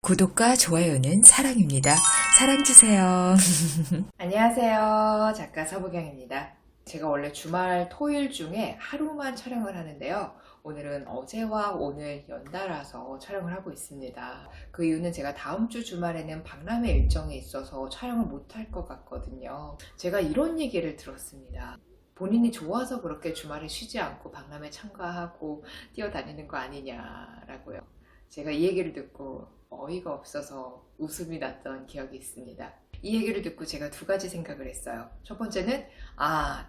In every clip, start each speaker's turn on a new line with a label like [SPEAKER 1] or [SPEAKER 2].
[SPEAKER 1] 구독과 좋아요는 사랑입니다. 사랑 주세요.
[SPEAKER 2] 안녕하세요. 작가 서부경입니다. 제가 원래 주말 토요일 중에 하루만 촬영을 하는데요. 오늘은 어제와 오늘 연달아서 촬영을 하고 있습니다. 그 이유는 제가 다음 주 주말에는 박람회 일정에 있어서 촬영을 못할 것 같거든요. 제가 이런 얘기를 들었습니다. 본인이 좋아서 그렇게 주말에 쉬지 않고 박람회 참가하고 뛰어다니는 거 아니냐라고요. 제가 이 얘기를 듣고 어이가 없어서 웃음이 났던 기억이 있습니다. 이 얘기를 듣고 제가 두 가지 생각을 했어요. 첫 번째는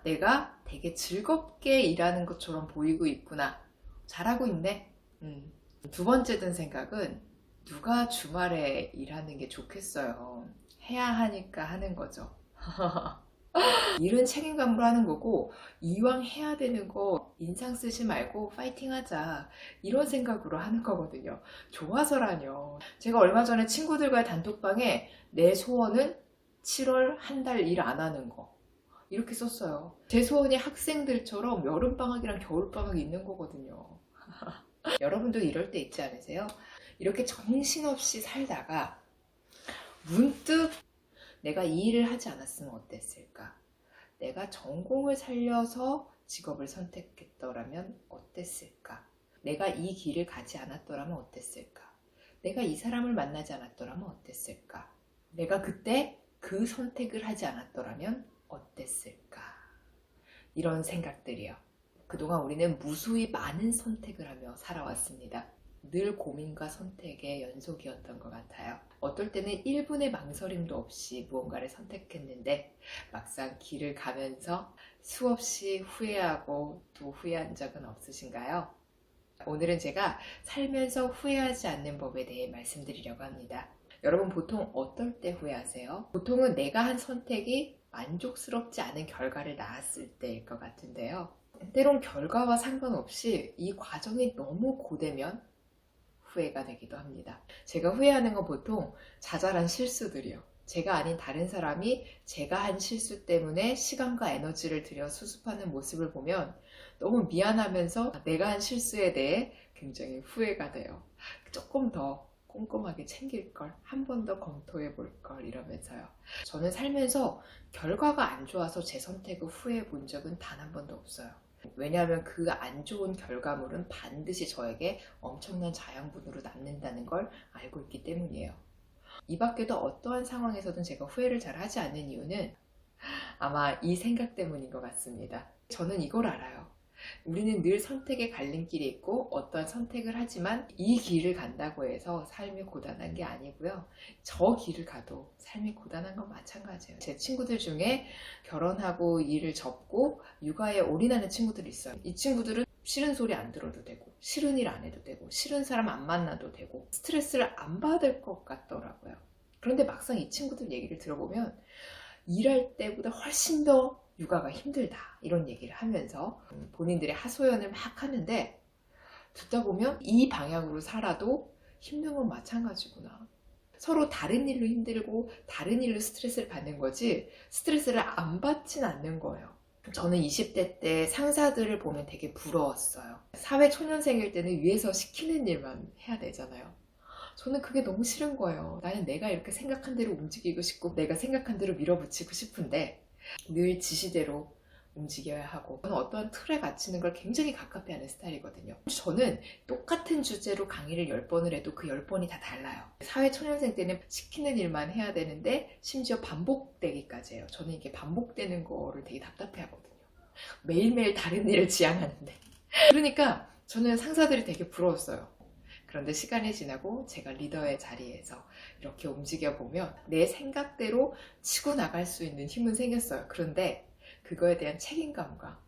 [SPEAKER 2] 내가 되게 즐겁게 일하는 것처럼 보이고 있구나. 잘하고 있네. 두 번째 든 생각은 누가 주말에 일하는 게 좋겠어요. 해야 하니까 하는 거죠. 일은 책임감으로 하는 거고 이왕 해야 되는 거 인상 쓰지 말고 파이팅 하자 이런 생각으로 하는 거거든요. 좋아서라뇨. 제가 얼마 전에 친구들과의 단톡방에 내 소원은 7월 한 달 일 안 하는 거 이렇게 썼어요. 제 소원이 학생들처럼 여름방학이랑 겨울방학이 있는 거거든요. 여러분도 이럴 때 있지 않으세요? 이렇게 정신없이 살다가 문득 내가 이 일을 하지 않았으면 어땠을까? 내가 전공을 살려서 직업을 선택했더라면 어땠을까? 내가 이 길을 가지 않았더라면 어땠을까? 내가 이 사람을 만나지 않았더라면 어땠을까? 내가 그때 그 선택을 하지 않았더라면 어땠을까? 이런 생각들이요. 그동안 우리는 무수히 많은 선택을 하며 살아왔습니다. 늘 고민과 선택의 연속이었던 것 같아요. 어떨 때는 1분의 망설임도 없이 무언가를 선택했는데 막상 길을 가면서 수없이 후회하고 또 후회한 적은 없으신가요? 오늘은 제가 살면서 후회하지 않는 법에 대해 말씀드리려고 합니다. 여러분 보통 어떨 때 후회하세요? 보통은 내가 한 선택이 만족스럽지 않은 결과를 낳았을 때일 것 같은데요. 때론 결과와 상관없이 이 과정이 너무 고되면 후회가 되기도 합니다. 제가 후회하는 건 보통 자잘한 실수들이요. 제가 아닌 다른 사람이 제가 한 실수 때문에 시간과 에너지를 들여 수습하는 모습을 보면 너무 미안하면서 내가 한 실수에 대해 굉장히 후회가 돼요. 조금 더 꼼꼼하게 챙길 걸, 한 번 더 검토해 볼 걸 이러면서요. 저는 살면서 결과가 안 좋아서 제 선택을 후회해 본 적은 단 한 번도 없어요. 왜냐하면 그 안 좋은 결과물은 반드시 저에게 엄청난 자양분으로 남는다는 걸 알고 있기 때문이에요. 이 밖에도 어떠한 상황에서든 제가 후회를 잘 하지 않는 이유는 아마 이 생각 때문인 것 같습니다. 저는 이걸 알아요. 우리는 늘 선택의 갈림길에 있고 어떠한 선택을 하지만 이 길을 간다고 해서 삶이 고단한 게 아니고요. 저 길을 가도 삶이 고단한 건 마찬가지예요. 제 친구들 중에 결혼하고 일을 접고 육아에 올인하는 친구들이 있어요. 이 친구들은 싫은 소리 안 들어도 되고 싫은 일 안 해도 되고 싫은 사람 안 만나도 되고 스트레스를 안 받을 것 같더라고요. 그런데 막상 이 친구들 얘기를 들어보면 일할 때보다 훨씬 더 육아가 힘들다 이런 얘기를 하면서 본인들의 하소연을 막 하는데 듣다 보면 이 방향으로 살아도 힘든 건 마찬가지구나. 서로 다른 일로 힘들고 다른 일로 스트레스를 받는 거지 스트레스를 안 받진 않는 거예요. 저는 20대 때 상사들을 보면 되게 부러웠어요. 사회초년생일 때는 위에서 시키는 일만 해야 되잖아요. 저는 그게 너무 싫은 거예요. 나는 내가 이렇게 생각한 대로 움직이고 싶고 내가 생각한 대로 밀어붙이고 싶은데 늘 지시대로 움직여야 하고 저는 어떤 틀에 갇히는 걸 굉장히 가깝게 하는 스타일이거든요. 저는 똑같은 주제로 강의를 10번을 해도 그 10번이 다 달라요. 사회초년생 때는 시키는 일만 해야 되는데 심지어 반복되기까지 해요. 저는 이게 반복되는 거를 되게 답답해 하거든요. 매일매일 다른 일을 지향하는데 그러니까 저는 상사들이 되게 부러웠어요. 그런데 시간이 지나고 제가 리더의 자리에서 이렇게 움직여 보면 내 생각대로 치고 나갈 수 있는 힘은 생겼어요. 그런데 그거에 대한 책임감과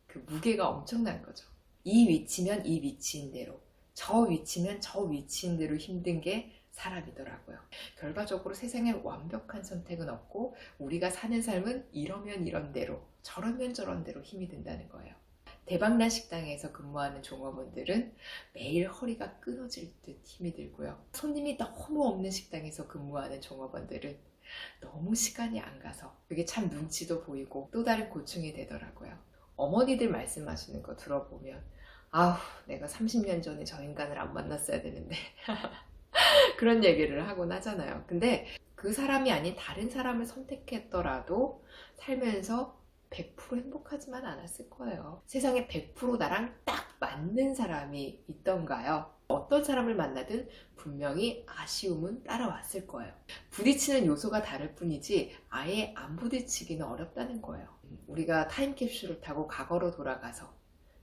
[SPEAKER 2] 그 무게가 엄청난 거죠. 이 위치면 이 위치인 대로, 저 위치면 저 위치인 대로 힘든 게 사람이더라고요. 결과적으로 세상에 완벽한 선택은 없고 우리가 사는 삶은 이러면 이런 대로, 저러면 저런 대로 힘이 든다는 거예요. 대박난 식당에서 근무하는 종업원들은 매일 허리가 끊어질 듯 힘이 들고요. 손님이 너무 없는 식당에서 근무하는 종업원들은 너무 시간이 안 가서 그게 참 눈치도 보이고 또 다른 고충이 되더라고요. 어머니들 말씀하시는 거 들어보면 아우 내가 30년 전에 저 인간을 안 만났어야 되는데 그런 얘기를 하곤 하잖아요. 근데 그 사람이 아닌 다른 사람을 선택했더라도 살면서 100% 행복하지만 않았을 거예요. 세상에 100% 나랑 딱 맞는 사람이 있던가요? 어떤 사람을 만나든 분명히 아쉬움은 따라왔을 거예요. 부딪히는 요소가 다를 뿐이지 아예 안 부딪히기는 어렵다는 거예요. 우리가 타임캡슐을 타고 과거로 돌아가서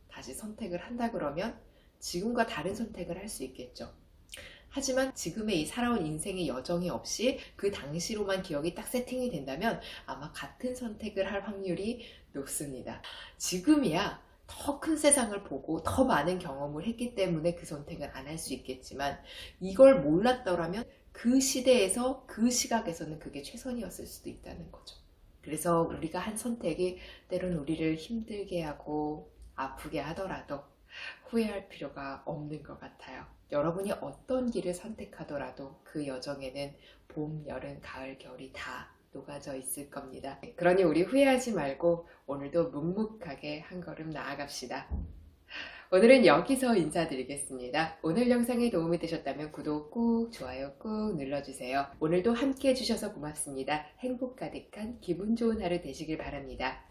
[SPEAKER 2] 다시 선택을 한다 그러면 지금과 다른 선택을 할 수 있겠죠. 하지만 지금의 이 살아온 인생의 여정이 없이 그 당시로만 기억이 딱 세팅이 된다면 아마 같은 선택을 할 확률이 높습니다. 지금이야 더 큰 세상을 보고 더 많은 경험을 했기 때문에 그 선택을 안 할 수 있겠지만 이걸 몰랐더라면 그 시대에서 그 시각에서는 그게 최선이었을 수도 있다는 거죠. 그래서 우리가 한 선택이 때론 우리를 힘들게 하고 아프게 하더라도 후회할 필요가 없는 것 같아요. 여러분이 어떤 길을 선택하더라도 그 여정에는 봄, 여름, 가을, 겨울이 다 녹아져 있을 겁니다. 그러니 우리 후회하지 말고 오늘도 묵묵하게 한 걸음 나아갑시다. 오늘은 여기서 인사드리겠습니다. 오늘 영상이 도움이 되셨다면 구독 꾹, 좋아요 꾹 눌러주세요. 오늘도 함께 해주셔서 고맙습니다. 행복 가득한 기분 좋은 하루 되시길 바랍니다.